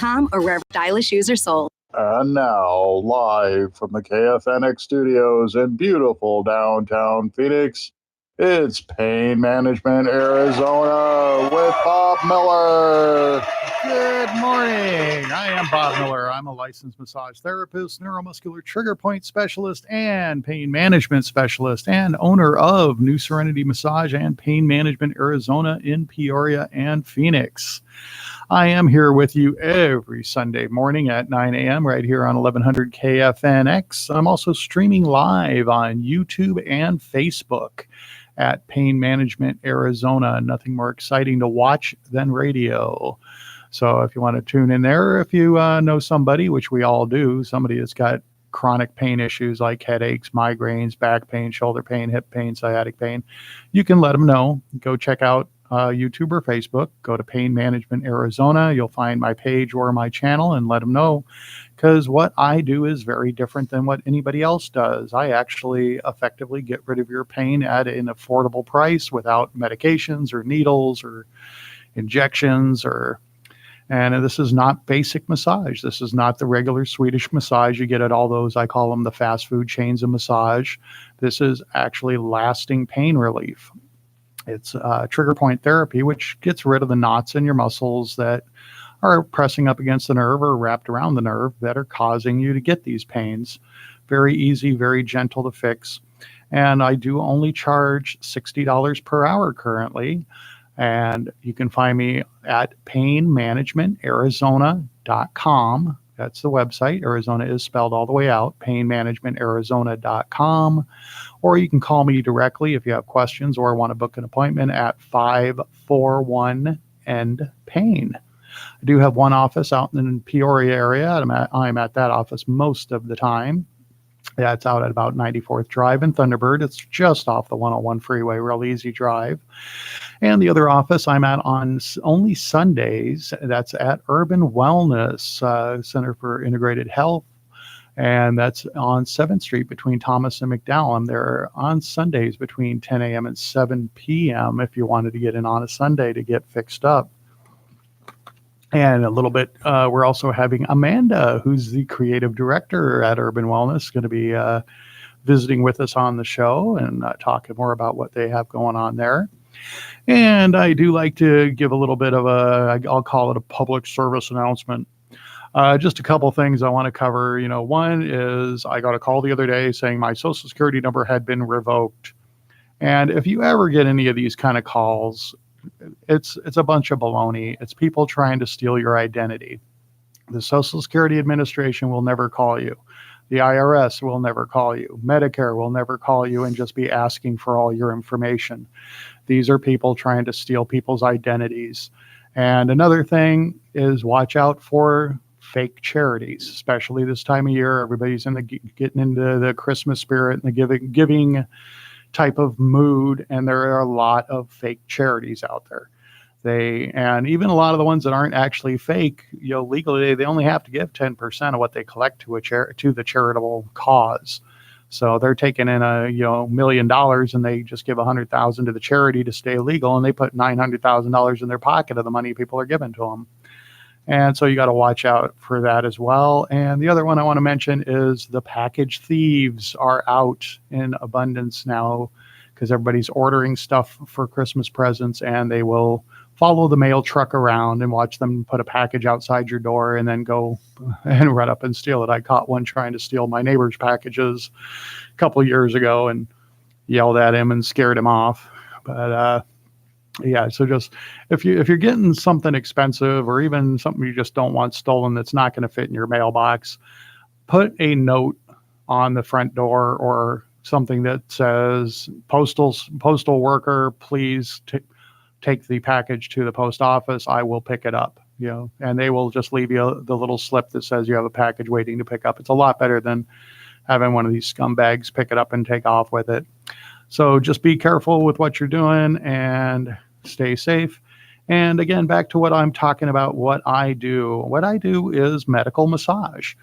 or wherever stylish shoes are sold. And now, live from the KFNX studios in beautiful downtown Phoenix, it's Pain Management Arizona with Bob Miller. Good morning. I am Bob Miller. I'm a licensed massage therapist, neuromuscular trigger point specialist, and pain management specialist, and owner of New Serenity Massage and Pain Management Arizona in Peoria and Phoenix. I am here with you every Sunday morning at 9 a.m. right here on 1100 KFNX. I'm also streaming live on YouTube and Facebook at Pain Management Arizona. Nothing more exciting to watch than radio. So if you want to tune in there, if you know somebody, which we all do, somebody that's got chronic pain issues like headaches, migraines, back pain, shoulder pain, hip pain, sciatic pain, you can let them know. Go check out YouTube or Facebook. Go to Pain Management Arizona. You'll find my page or my channel and let them know, because what I do is very different than what anybody else does. I actually effectively get rid of your pain at an affordable price without medications or needles or injections and this is not basic massage. This is not the regular Swedish massage you get at all those, I call them the fast food chains of massage. This is actually lasting pain relief. It's trigger point therapy, which gets rid of the knots in your muscles that are pressing up against the nerve or wrapped around the nerve that are causing you to get these pains. Very easy, very gentle to fix. And I do only charge $60 per hour currently. And you can find me at painmanagementarizona.com. That's the website. Arizona is spelled all the way out, painmanagementarizona.com. Or you can call me directly if you have questions or want to book an appointment at 541-END-PAIN. I do have one office out in the Peoria area. I'm at that office most of the time. Yeah, it's out at about 94th Drive in Thunderbird. It's just off the 101 freeway, real easy drive. And the other office I'm at on only Sundays, that's at Urban Wellness Center for Integrated Health. And that's on 7th Street between Thomas and McDowell. I'm there on Sundays between 10 a.m. and 7 p.m. if you wanted to get in on a Sunday to get fixed up. And a little bit, we're also having Amanda, who's the creative director at Urban Wellness, going to be visiting with us on the show and talking more about what they have going on there. And I do like to give a little bit of I'll call it a public service announcement. Just a couple things I want to cover. One is I got a call the other day saying my Social Security number had been revoked. And if you ever get any of these kind of calls, it's a bunch of baloney. It's people trying to steal your identity. The Social Security Administration will never call you. The IRS will never call you. Medicare will never call you and just be asking for all your information. These are people trying to steal people's identities. And another thing is watch out for fake charities, especially this time of year. Everybody's getting into the Christmas spirit and the giving type of mood, and there are a lot of fake charities out there. And even a lot of the ones that aren't actually fake, legally they only have to give 10% of what they collect to the charitable cause. So they're taking in $1 million and they just give $100,000 to the charity to stay legal, and they put $900,000 in their pocket of the money people are giving to them. And so you got to watch out for that as well. And the other one I want to mention is the package thieves are out in abundance now, because everybody's ordering stuff for Christmas presents, and they will follow the mail truck around and watch them put a package outside your door and then go and run up and steal it. I caught one trying to steal my neighbor's packages a couple of years ago and yelled at him and scared him off. But yeah, so just if you're getting something expensive or even something you just don't want stolen that's not going to fit in your mailbox, put a note on the front door or something that says postal worker, please take the package to the post office. I will pick it up. And they will just leave you the little slip that says you have a package waiting to pick up. It's a lot better than having one of these scumbags pick it up and take off with it. So just be careful with what you're doing and stay safe. And again, back to what I'm talking about, what I do. What I do is medical massage.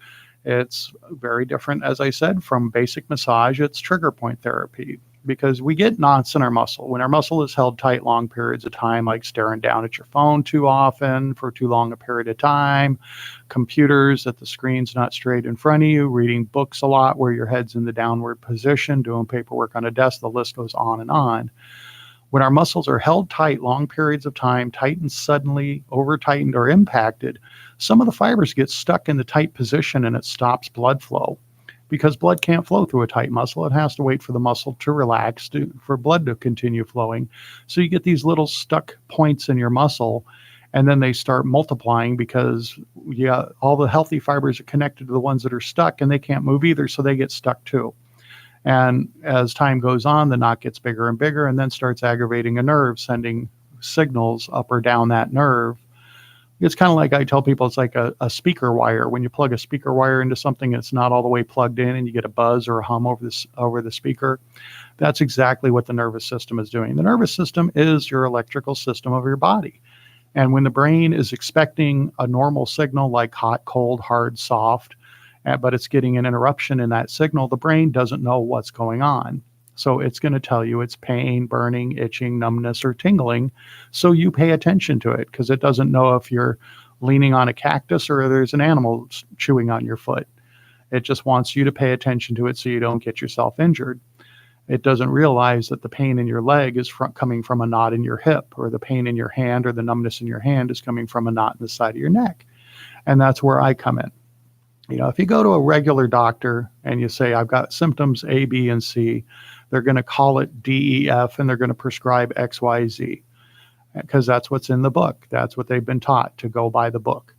It's very different, as I said, from basic massage. It's trigger point therapy. because we get knots in our muscle. When our muscle is held tight long periods of time, like staring down at your phone too often for too long a period of time, computers that the screen's not straight in front of you, reading books a lot where your head's in the downward position, doing paperwork on a desk, the list goes on and on. When our muscles are held tight long periods of time, tightened suddenly, over tightened, or impacted, some of the fibers get stuck in the tight position and it stops blood flow. Because blood can't flow through a tight muscle, it has to wait for the muscle to relax for blood to continue flowing. So you get these little stuck points in your muscle, and then they start multiplying because all the healthy fibers are connected to the ones that are stuck, and they can't move either, so they get stuck too. And as time goes on, the knot gets bigger and bigger and then starts aggravating a nerve, sending signals up or down that nerve. It's kind of like I tell people, it's like a speaker wire. When you plug a speaker wire into something that's not all the way plugged in and you get a buzz or a hum over the speaker, that's exactly what the nervous system is doing. The nervous system is your electrical system of your body. And when the brain is expecting a normal signal like hot, cold, hard, soft, but it's getting an interruption in that signal, the brain doesn't know what's going on. So it's going to tell you it's pain, burning, itching, numbness, or tingling. So you pay attention to it because it doesn't know if you're leaning on a cactus or there's an animal chewing on your foot. It just wants you to pay attention to it so you don't get yourself injured. It doesn't realize that the pain in your leg is coming from a knot in your hip, or the pain in your hand or the numbness in your hand is coming from a knot in the side of your neck. And that's where I come in. If you go to a regular doctor and you say, I've got symptoms A, B, and C, they're going to call it D, E, F, and they're going to prescribe X, Y, Z, because that's what's in the book. That's what they've been taught, to go by the book,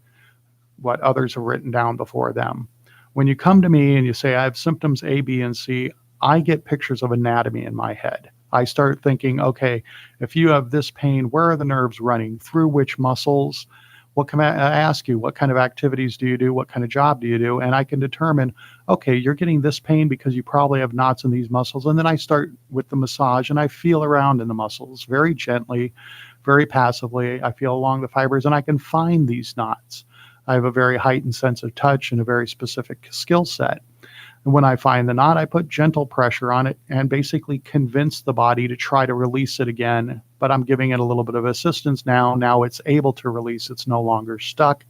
what others have written down before them. When you come to me and you say, I have symptoms A, B, and C, I get pictures of anatomy in my head. I start thinking, okay, if you have this pain, where are the nerves running? Through which muscles? What can I ask you? What kind of activities do you do? What kind of job do you do? And I can determine, okay, you're getting this pain because you probably have knots in these muscles. And then I start with the massage and I feel around in the muscles very gently, very passively. I feel along the fibers and I can find these knots. I have a very heightened sense of touch and a very specific skill set. And when I find the knot, I put gentle pressure on it and basically convince the body to try to release it again. But I'm giving it a little bit of assistance now. Now it's able to release. It's no longer stuck.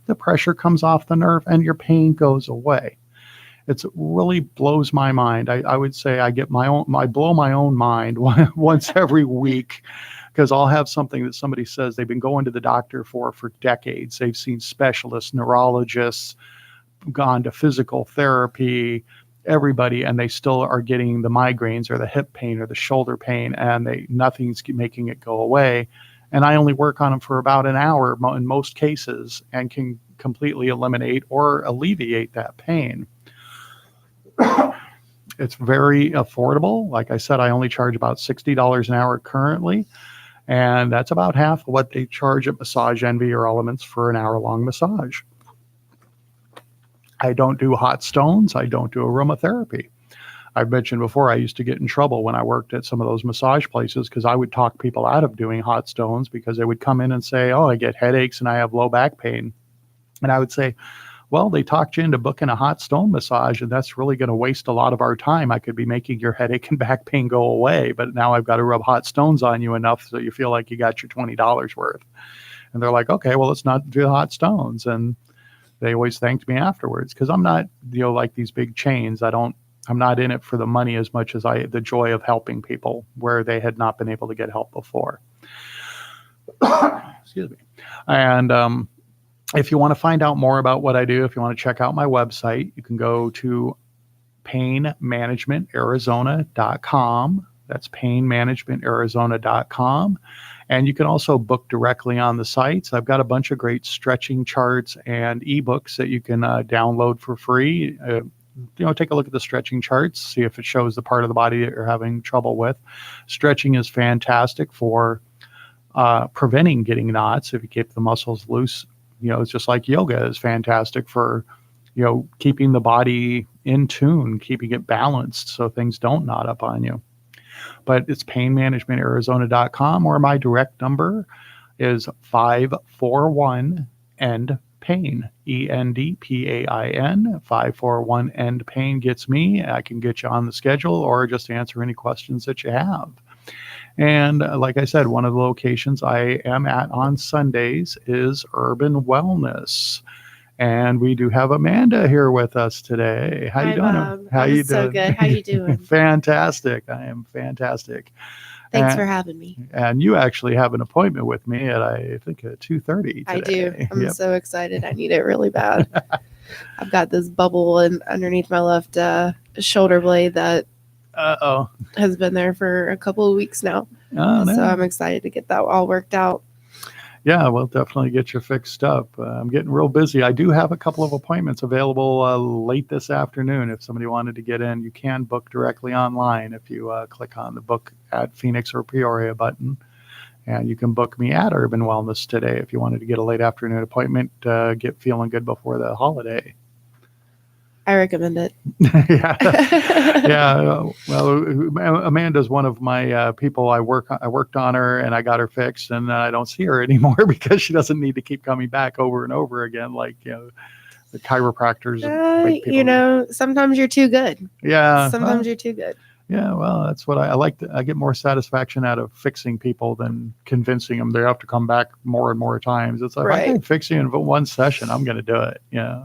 The pressure comes off the nerve and your pain goes away. It really blows my mind. I would say I blow my own mind once every week, because I'll have something that somebody says they've been going to the doctor for decades. They've seen specialists, neurologists, gone to physical therapy, everybody, and they still are getting the migraines or the hip pain or the shoulder pain, and nothing's making it go away. And I only work on them for about an hour in most cases and can completely eliminate or alleviate that pain. It's very affordable. Like I said, I only charge about $60 an hour currently, and that's about half of what they charge at Massage Envy or Elements for an hour-long massage. I don't do hot stones. I don't do aromatherapy. I've mentioned before, I used to get in trouble when I worked at some of those massage places because I would talk people out of doing hot stones because they would come in and say, oh, I get headaches and I have low back pain. And I would say, well, they talked you into booking a hot stone massage, and that's really going to waste a lot of our time. I could be making your headache and back pain go away, but now I've got to rub hot stones on you enough so you feel like you got your $20 worth. And they're like, okay, well, let's not do hot stones. And they always thanked me afterwards because I'm not, like these big chains. I'm not in it for the money as much as the joy of helping people where they had not been able to get help before. Excuse me. And if you want to find out more about what I do, if you want to check out my website, you can go to painmanagementarizona.com. That's painmanagementarizona.com. And you can also book directly on the sites. I've got a bunch of great stretching charts and ebooks that you can download for free. Take a look at the stretching charts, see if it shows the part of the body that you're having trouble with. Stretching is fantastic for preventing getting knots if you keep the muscles loose. It's just like yoga is fantastic for, keeping the body in tune, keeping it balanced so things don't knot up on you. But it's painmanagementarizona.com, or my direct number is 541-END Pain, ENDPAIN. 541 Pain gets me. I can get you on the schedule or just answer any questions that you have. And like I said, one of the locations I am at on Sundays is Urban Wellness. And we do have Amanda here with us today. How you doing? Bob. How I'm you so doing? good. How you doing? Fantastic. I am fantastic. Thanks And- for having me. And you actually have an appointment with me at, I think, 2:30 today. I do. I'm Yep. so excited. I need it really bad. I've got this bubble underneath my left shoulder blade that Uh-oh. has been there for a couple of weeks now. Oh, no. So I'm excited to get that all worked out. Yeah, we'll definitely get you fixed up. I'm getting real busy. I do have a couple of appointments available late this afternoon. If somebody wanted to get in, you can book directly online if you click on the book at Phoenix or Peoria button. And you can book me at Urban Wellness today if you wanted to get a late afternoon appointment, get feeling good before the holiday. I recommend it. Yeah. Yeah. Well, Amanda's one of my people. I worked on her and I got her fixed, and I don't see her anymore because she doesn't need to keep coming back over and over again, like the chiropractors. make people- Sometimes you're too good. Yeah. Sometimes you're too good. Yeah. Well, that's what I like. I get more satisfaction out of fixing people than convincing them they have to come back more and more times. It's like, if I can fix you in one session, I'm going to do it. Yeah.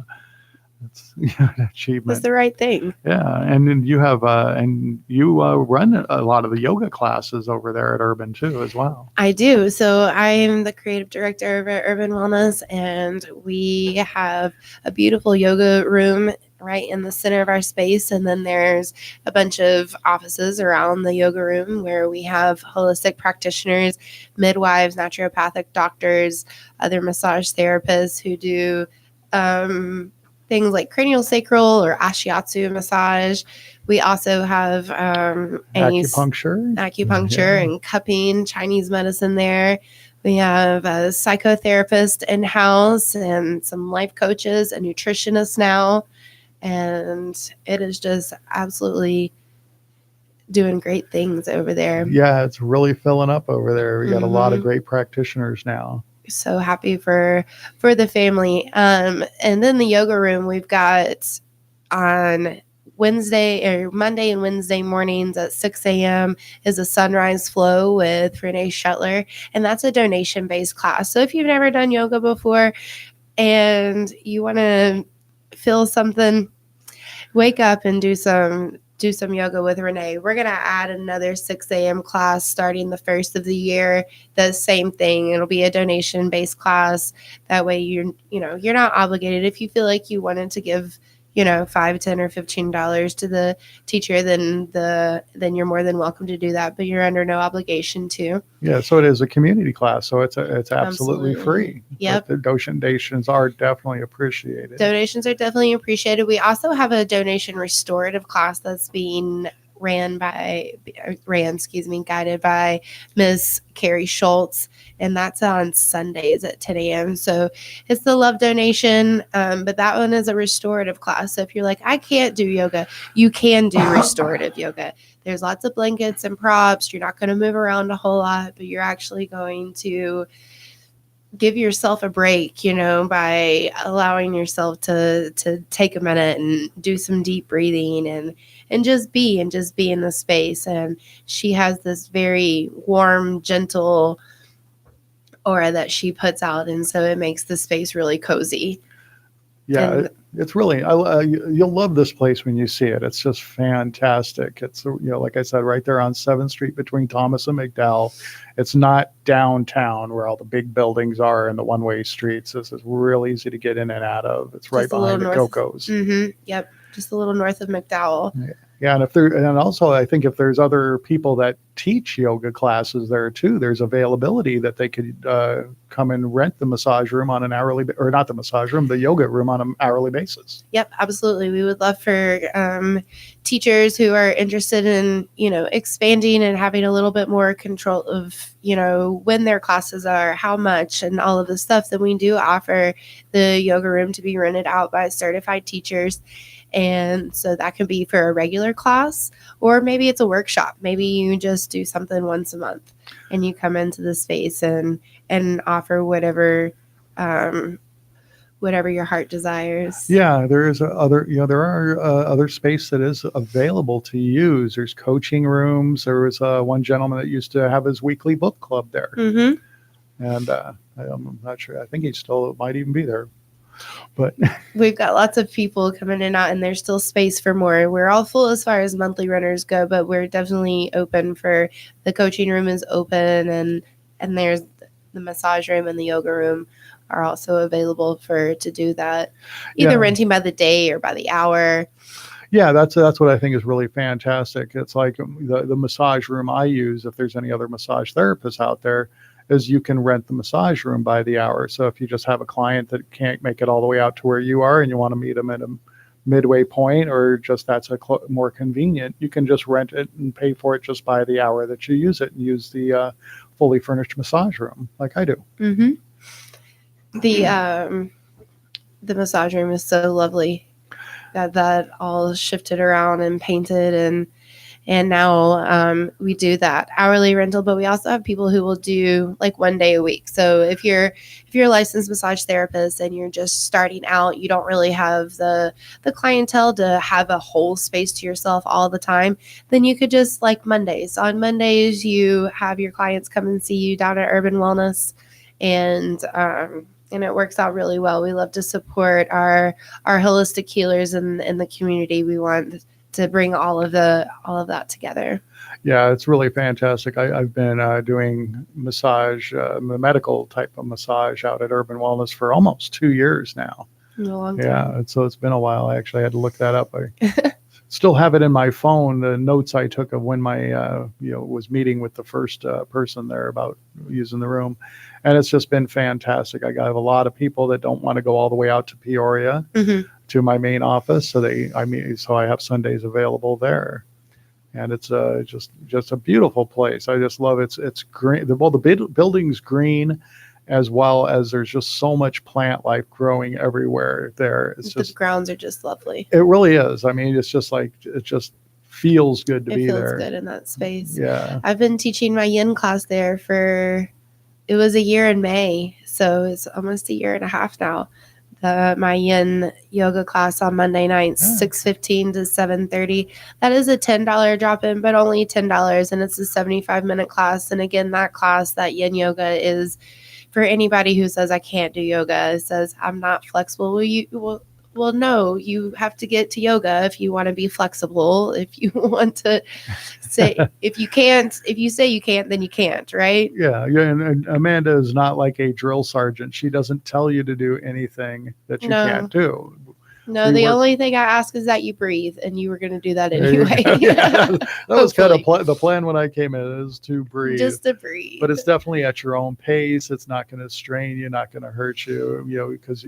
It's an achievement. It's the right thing. Yeah, and then you have run a lot of the yoga classes over there at Urban too, as well. I do. So I am the creative director of Urban Wellness, and we have a beautiful yoga room right in the center of our space. And then there's a bunch of offices around the yoga room where we have holistic practitioners, midwives, naturopathic doctors, other massage therapists who do things like cranial sacral or ashiatsu massage. We also have acupuncture and cupping, Chinese medicine there. We have a psychotherapist in-house and some life coaches and nutritionists now. And it is just absolutely doing great things over there. Yeah, it's really filling up over there. We got a lot of great practitioners now. So happy for the family. And then the yoga room we've got on Monday and Wednesday mornings at 6 a.m. is a sunrise flow with Renee Shetler. And that's a donation-based class. So if you've never done yoga before and you want to feel something, wake up and do some yoga with Renee. We're going to add another 6 a.m. class starting the first of the year. The same thing. It'll be a donation-based class. That way you're not obligated. If you feel like you wanted to give, $5, $10, or $15 to the teacher, then you're more than welcome to do that, but you're under no obligation to. Yeah, so it is a community class, so it's absolutely free. Yep. But the donations are definitely appreciated. Donations are definitely appreciated. We also have a donation restorative class that's being guided by Miss Carrie Schultz, and that's on Sundays at 10 a.m. So it's the love donation, but that one is a restorative class. So if you're like, I can't do yoga, you can do restorative yoga. There's lots of blankets and props. You're not going to move around a whole lot, but you're actually going to give yourself a break, by allowing yourself to take a minute and do some deep breathing and just be in the space. And she has this very warm, gentle aura that she puts out. And so it makes the space really cozy. Yeah, it's really, you'll love this place when you see it. It's just fantastic. It's, like I said, right there on 7th Street between Thomas and McDowell. It's not downtown where all the big buildings are and the one-way streets. This is real easy to get in and out of. It's right behind the Coco's. Yep, just a little north of McDowell. Yeah, and also I think if there's other people that teach yoga classes there too, there's availability that they could come and rent the massage room on an hourly, or not the massage room, the yoga room on an hourly basis. Yep, absolutely. We would love for teachers who are interested in, expanding and having a little bit more control of, when their classes are, how much, and all of the stuff. That we do offer the yoga room to be rented out by certified teachers. And so that can be for a regular class, or maybe it's a workshop. Maybe you just do something once a month and you come into the space and offer whatever whatever your heart desires. Yeah, there is there are other space that is available to use. There's coaching rooms. There was one gentleman that used to have his weekly book club there, and I'm not sure. I think he still might even be there, but We've got lots of people coming in and out, and there's still space for more. We're all full as far as monthly renters go, but we're definitely open for the coaching room is open, and there's the massage room and the yoga room are also available to do that, either Yeah. renting by the day or by the hour. yeah, that's what I think is really fantastic. It's like the massage room I use. If there's any other massage therapists out there, is you can rent the massage room by the hour. So if you just have a client that can't make it all the way out to where you are and you want to meet them at a midway point, or just that's more convenient, you can just rent it and pay for it just by the hour that you use it, and use the fully furnished massage room like I do. Mm-hmm. The massage room is so lovely. Got that all shifted around and painted, and now we do that hourly rental, but we also have people who will do like 1 day a week. So if you're a licensed massage therapist and you're just starting out, you don't really have the clientele to have a whole space to yourself all the time, then you could just like Mondays. On Mondays, you have your clients come and see you down at Urban Wellness, and it works out really well. We love to support our holistic healers in the community. We want to bring all of that together. Yeah, it's really fantastic. I've been doing massage, medical type of massage out at Urban Wellness for almost 2 years now. A long time. Yeah, so it's been a while. I actually had to look that up. I still have it in my phone, the notes I took of when my was meeting with the first person there about using the room, and it's just been fantastic. I have a lot of people that don't want to go all the way out to Peoria to my main office, so I have Sundays available there, and it's just a beautiful place. I just love it. It's green. The building's green, as well as there's just so much plant life growing everywhere there. The grounds are just lovely. It really is. I mean, it's just like, it just feels good to be there. It feels good in that space. Yeah. I've been teaching my yin class there it was a year in May, so it's almost a year and a half now. My yin yoga class on Monday nights, 6:15 to 7:30. That is a $10 drop-in, but only $10, and it's a 75-minute class. And again, that yin yoga is for anybody who says, I can't do yoga, it says, I'm not flexible. Well, no, you have to get to yoga if you want to be flexible. If you want to say, if you say you can't, then you can't, right? Yeah. And Amanda is not like a drill sergeant. She doesn't tell you to do anything that you can't do. No, the only thing I ask is that you breathe, and you were going to do that anyway. Yeah, that was kind of the plan when I came in, is to breathe. Just to breathe. But it's definitely at your own pace. It's not going to strain you, not going to hurt you, because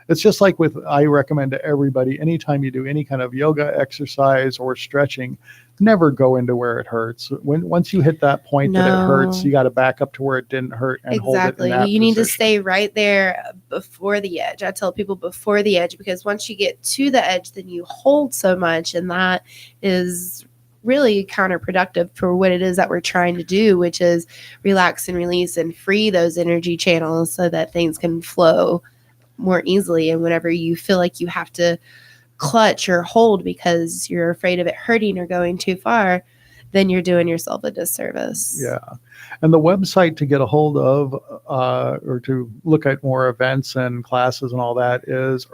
it's just like I recommend to everybody, anytime you do any kind of yoga exercise or stretching, never go into where it hurts. Once you hit that point that it hurts, you got to back up to where it didn't hurt and hold it in that You need to position. stay right there before the edge. I tell people before the edge, because once you get to the edge, then you hold so much, and that is really counterproductive for what it is that we're trying to do, which is relax and release and free those energy channels so that things can flow more easily. And whenever you feel like you have to clutch or hold because you're afraid of it hurting or going too far, then you're doing yourself a disservice. Yeah. And the website to get a hold of or to look at more events and classes and all that is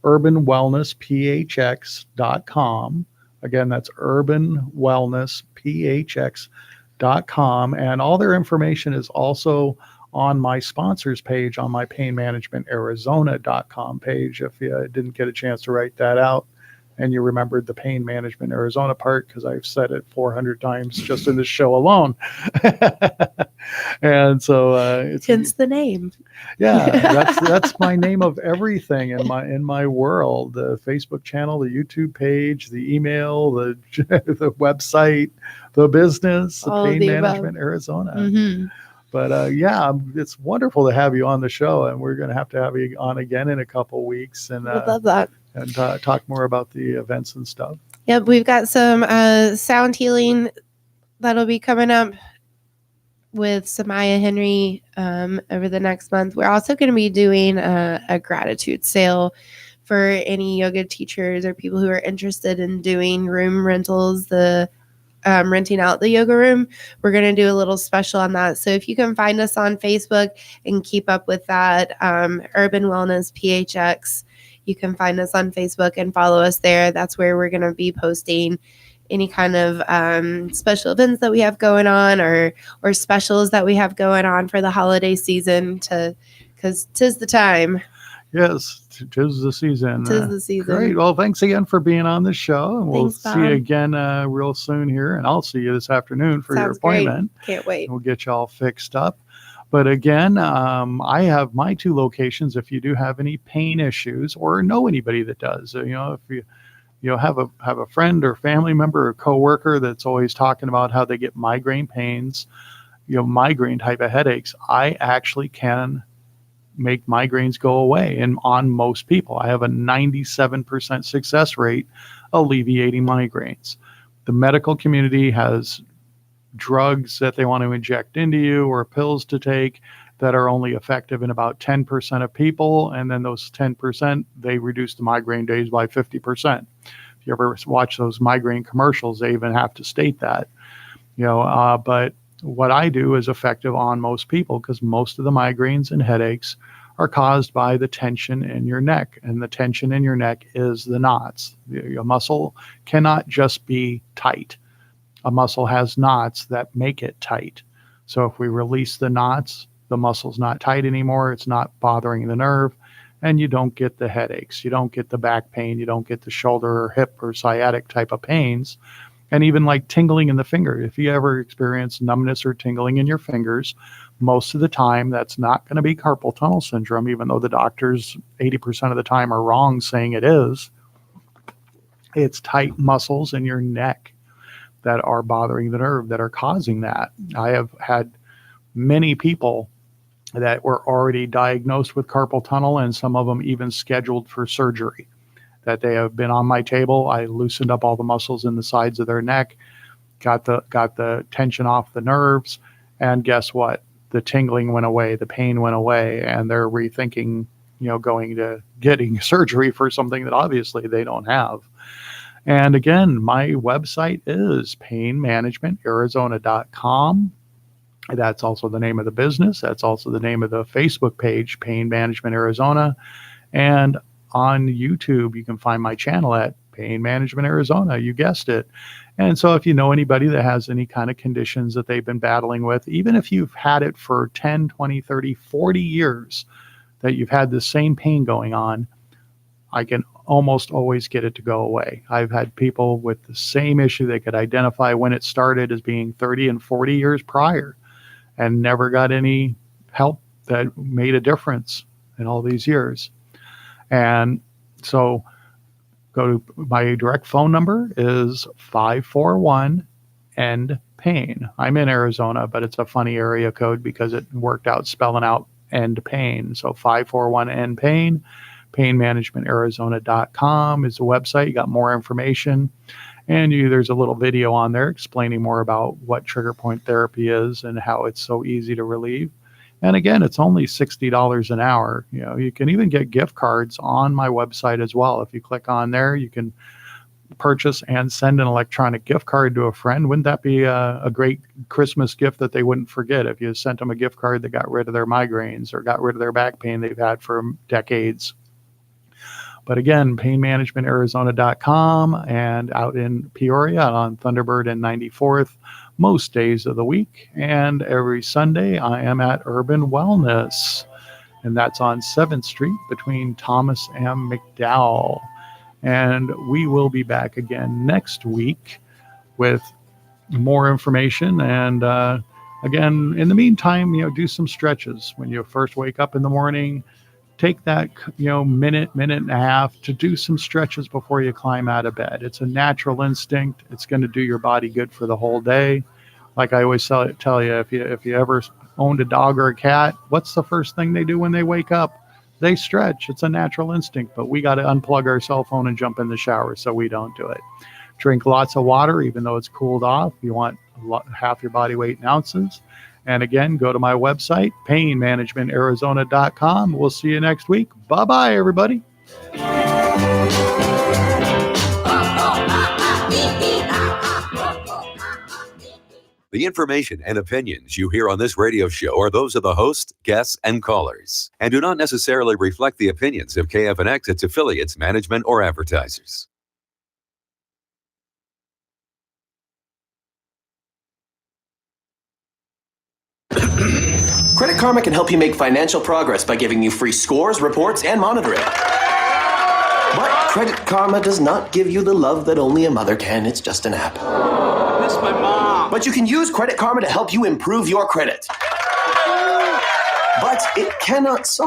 urbanwellnessphx.com. Again, that's urbanwellnessphx.com. And all their information is also on my sponsors page on my painmanagementarizona.com page. If you didn't get a chance to write that out and you remembered the Pain Management Arizona part, because I've said it 400 times just in this show alone. And so it's hence the name. Yeah, that's my name of everything in my world: the Facebook channel, the YouTube page, the email, the website, the business, the All of Pain the above. Management Arizona. Mm-hmm. But it's wonderful to have you on the show, and we're going to have you on again in a couple weeks, and Would love that. and talk more about the events and stuff. Yep, we've got some sound healing that'll be coming up with Samaya Henry over the next month. We're also going to be doing a gratitude sale for any yoga teachers or people who are interested in doing room rentals, renting out the yoga room. We're going to do a little special on that. So if you can find us on Facebook and keep up with that, Urban Wellness PHX, you can find us on Facebook and follow us there. That's where we're going to be posting any kind of special events that we have going on or specials that we have going on for the holiday season, because 'tis the time. Yes, 'tis the season. 'Tis the season. Great. Well, thanks again for being on the show. And we'll Thanks, see you Bob. again real soon here. And I'll see you this afternoon for your Sounds great. appointment. Can't wait. We'll get you all fixed up. But again, I have my 2 locations. If you do have any pain issues or know anybody that does, if you have a friend or family member or coworker that's always talking about how they get migraine pains, migraine type of headaches, I actually can make migraines go away. And on most people, I have a 97% success rate alleviating migraines. The medical community has drugs that they want to inject into you or pills to take that are only effective in about 10% of people. And then those 10%, they reduce the migraine days by 50%. If you ever watch those migraine commercials, they even have to state that, but what I do is effective on most people because most of the migraines and headaches are caused by the tension in your neck. And the tension in your neck is the knots. Your muscle cannot just be tight. A muscle has knots that make it tight. So if we release the knots, the muscle's not tight anymore. It's not bothering the nerve. And you don't get the headaches. You don't get the back pain. You don't get the shoulder or hip or sciatic type of pains. And even like tingling in the finger. If you ever experience numbness or tingling in your fingers, most of the time that's not going to be carpal tunnel syndrome, even though the doctors 80% of the time are wrong saying it is. It's tight muscles in your neck that are bothering the nerve that are causing that. I have had many people that were already diagnosed with carpal tunnel, and some of them even scheduled for surgery, that they have been on my table. I loosened up all the muscles in the sides of their neck, got the tension off the nerves, and guess what? The tingling went away, the pain went away, and they're rethinking, going to getting surgery for something that obviously they don't have. And again, my website is painmanagementarizona.com. That's also the name of the business. That's also the name of the Facebook page, Pain Management Arizona. And on YouTube, you can find my channel at Pain Management Arizona. You guessed it. And so if you know anybody that has any kind of conditions that they've been battling with, even if you've had it for 10, 20, 30, 40 years, that you've had the same pain going on, I can almost always get it to go away. I've had people with the same issue. They could identify when it started as being 30 and 40 years prior and never got any help that made a difference in all these years. And so go to my direct phone number is 541-END-PAIN. I'm in Arizona, but it's a funny area code because it worked out spelling out end pain. So 541-END-PAIN. PainManagementArizona.com is the website. You got more information. And there's a little video on there explaining more about what trigger point therapy is and how it's so easy to relieve. And again, it's only $60 an hour. You can even get gift cards on my website as well. If you click on there, you can purchase and send an electronic gift card to a friend. Wouldn't that be a great Christmas gift that they wouldn't forget if you sent them a gift card that got rid of their migraines or got rid of their back pain they've had for decades? But again, painmanagementarizona.com, and out in Peoria on Thunderbird and 94th most days of the week. And every Sunday I am at Urban Wellness, and that's on 7th Street between Thomas and McDowell. And we will be back again next week with more information. And again, in the meantime, do some stretches. When you first wake up in the morning, take that minute and a half to do some stretches before you climb out of bed. It's a natural instinct. It's going to do your body good for the whole day. Like I always tell you, if you ever owned a dog or a cat, what's the first thing they do when they wake up? They stretch. It's a natural instinct, but we got to unplug our cell phone and jump in the shower so we don't do it. Drink lots of water, even though it's cooled off. You want half your body weight in ounces. And again, go to my website, painmanagementarizona.com. We'll see you next week. Bye-bye, everybody. The information and opinions you hear on this radio show are those of the host, guests, and callers, and do not necessarily reflect the opinions of KFNX, its affiliates, management, or advertisers. Credit Karma can help you make financial progress by giving you free scores, reports, and monitoring. But Credit Karma does not give you the love that only a mother can. It's just an app. I miss my mom. But you can use Credit Karma to help you improve your credit. But it cannot solve